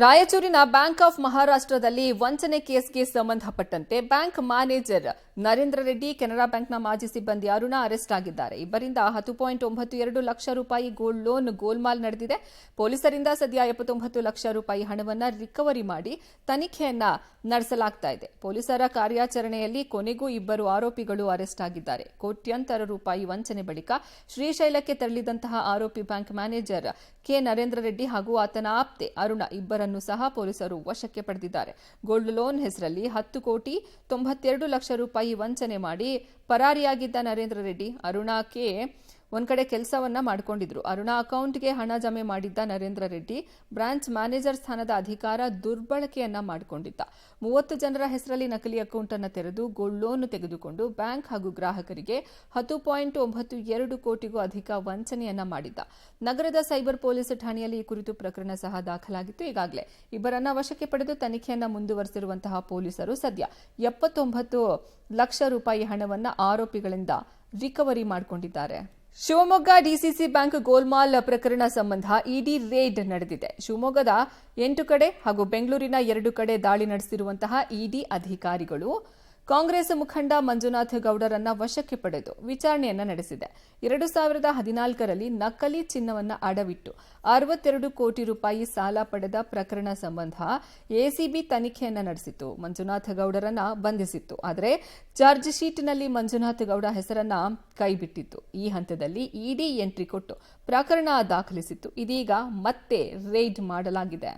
ರಾಯಚೂರಿನ bank of ಮಹಾರಾಷ್ಟ್ರದಲ್ಲಿ ವಂಚನೆ ಕೇಸ್ಗೆ ಸಂಬಂಧಪಟ್ಟಂತೆ ಬ್ಯಾಂಕ್ ಮ್ಯಾನೇಜರ್ ನರೇಂದ್ರ ರೆಡ್ಡಿ, ಕೆನರಾ ಬ್ಯಾಂಕ್ನ ಮಾಜಿ ಸಿಬ್ಬಂದಿ ಅರುಣ ಅರೆಸ್ಟ್ ಆಗಿದ್ದಾರೆ. ಇಬ್ಬರಿಂದ 10.92 ಲಕ್ಷ ರೂಪಾಯಿ ಗೋಲ್ಡ್ ಲೋನ್ ಗೋಲ್ಮಾಲ್ ನಡೆದಿದೆ. ಪೊಲೀಸರಿಂದ ಸದ್ಯ 79 ಲಕ್ಷ ರೂಪಾಯಿ ಹಣವನ್ನು ರಿಕವರಿ ಮಾಡಿ ತನಿಖೆಯನ್ನ ನಡೆಸಲಾಗ್ತಾ ಇದೆ. ಪೊಲೀಸರ ಕಾರ್ಯಾಚರಣೆಯಲ್ಲಿ ಕೊನೆಗೂ ಇಬ್ಬರು ಆರೋಪಿಗಳು ಅರೆಸ್ಟ್ ಆಗಿದ್ದಾರೆ. ಕೋಟ್ಯಂತರ ರೂಪಾಯಿ ವಂಚನೆ ಬಳಿಕ ಶ್ರೀಶೈಲಕ್ಕೆ ತೆರಳಿದಂತಹ ಆರೋಪಿ bank manager K Narendra Reddy ಹಾಗೂ ಆತನ ಆಪ್ತೆ ಅರುಣ ಇಬ್ಬರನ್ನು ಸಹ ಪೊಲೀಸರು ವಶಕ್ಕೆ ಪಡೆದಿದ್ದಾರೆ. ಗೋಲ್ಡ್ ಲೋನ್ ಹೆಸರಲ್ಲಿ 10.92 ಲಕ್ಷ ರೂಪಾಯಿ ವಂಚನೆ ಮಾಡಿ ಪರಾರಿಯಾಗಿದ್ದ ನರೇಂದ್ರ ರೆಡ್ಡಿ ಅರುಣಾಕ್ಕೆ ಒಂದ್ ಕಡೆ ಕೆಲಸವನ್ನ ಮಾಡಿಕೊಂಡಿದ್ರು. ಅರುಣ ಅಕೌಂಟ್ಗೆ ಹಣ ಜಮೆ ಮಾಡಿದ್ದ ನರೇಂದ್ರ ರೆಡ್ಡಿ ಬ್ರಾಂಚ್ ಮ್ಯಾನೇಜರ್ ಸ್ಥಾನದ ಅಧಿಕಾರ ದುರ್ಬಳಕೆಯನ್ನ ಮಾಡಿಕೊಂಡಿದ್ದ. 30 ಜನರ ಹೆಸರಲ್ಲಿ ನಕಲಿ ಅಕೌಂಟ್ ಅನ್ನು ತೆರೆದು ಗೋಲ್ಡ್ ಲೋನ್ ತೆಗೆದುಕೊಂಡು ಬ್ಯಾಂಕ್ ಹಾಗೂ ಗ್ರಾಹಕರಿಗೆ 10.92 ಕೋಟಿಗೂ ಅಧಿಕ ವಂಚನೆಯನ್ನ ಮಾಡಿದ್ದ. ನಗರದ ಸೈಬರ್ ಪೊಲೀಸ್ ಠಾಣೆಯಲ್ಲಿ ಈ ಕುರಿತು ಪ್ರಕರಣ ಸಹ ದಾಖಲಾಗಿತ್ತು. ಈಗಾಗಲೇ ಇಬ್ಬರನ್ನ ವಶಕ್ಕೆ ಪಡೆದು ತನಿಖೆಯನ್ನ ಮುಂದುವರೆಸಿರುವಂತಹ ಪೊಲೀಸರು ಸದ್ಯ 79 ಲಕ್ಷ ರೂಪಾಯಿ ಹಣವನ್ನ ಆರೋಪಿಗಳಿಂದ ರಿಕವರಿ ಮಾಡಿಕೊಂಡಿದ್ದಾರೆ. ಶಿವಮೊಗ್ಗ ಡಿಸಿಸಿ ಬ್ಯಾಂಕ್ ಗೋಲ್ಮಾಲ್ ಪ್ರಕರಣ ಸಂಬಂಧ ಇಡಿ ರೇಡ್ ನಡೆದಿದೆ. ಶಿವಮೊಗ್ಗದ 8 ಕಡೆ ಹಾಗೂ ಬೆಂಗಳೂರಿನ 2 ಕಡೆ ದಾಳಿ ನಡೆಸಿರುವಂತಹ ಇಡಿ ಅಧಿಕಾರಿಗಳು ಕಾಂಗ್ರೆಸ್ ಮುಖಂಡ ಮಂಜುನಾಥ ಗೌಡರನ್ನ ವಶಕ್ಕೆ ಪಡೆದು ವಿಚಾರಣೆಯನ್ನ ನಡೆಸಿದೆ. 2014ರಲ್ಲಿ ನಕಲಿ ಚಿನ್ನವನ್ನ ಅಡವಿಟ್ಟು 62 ಕೋಟಿ ರೂಪಾಯಿ ಸಾಲ ಪಡೆದ ಪ್ರಕರಣ ಸಂಬಂಧ ಎಸಿಬಿ ತನಿಖೆಯನ್ನ ನಡೆಸಿತ್ತು. ಮಂಜುನಾಥ ಗೌಡರನ್ನ ಬಂಧಿಸಿತ್ತು. ಆದರೆ ಚಾರ್ಜ್ ಶೀಟ್ನಲ್ಲಿ ಮಂಜುನಾಥ ಗೌಡ ಹೆಸರನ್ನ ಕೈಬಿಟ್ಟಿತ್ತು. ಈ ಹಂತದಲ್ಲಿ ಇಡಿ ಎಂಟ್ರಿ ಕೊಟ್ಟು ಪ್ರಕರಣ ದಾಖಲಿಸಿತ್ತು. ಇದೀಗ ಮತ್ತೆ ರೇಡ್ ಮಾಡಲಾಗಿದೆ.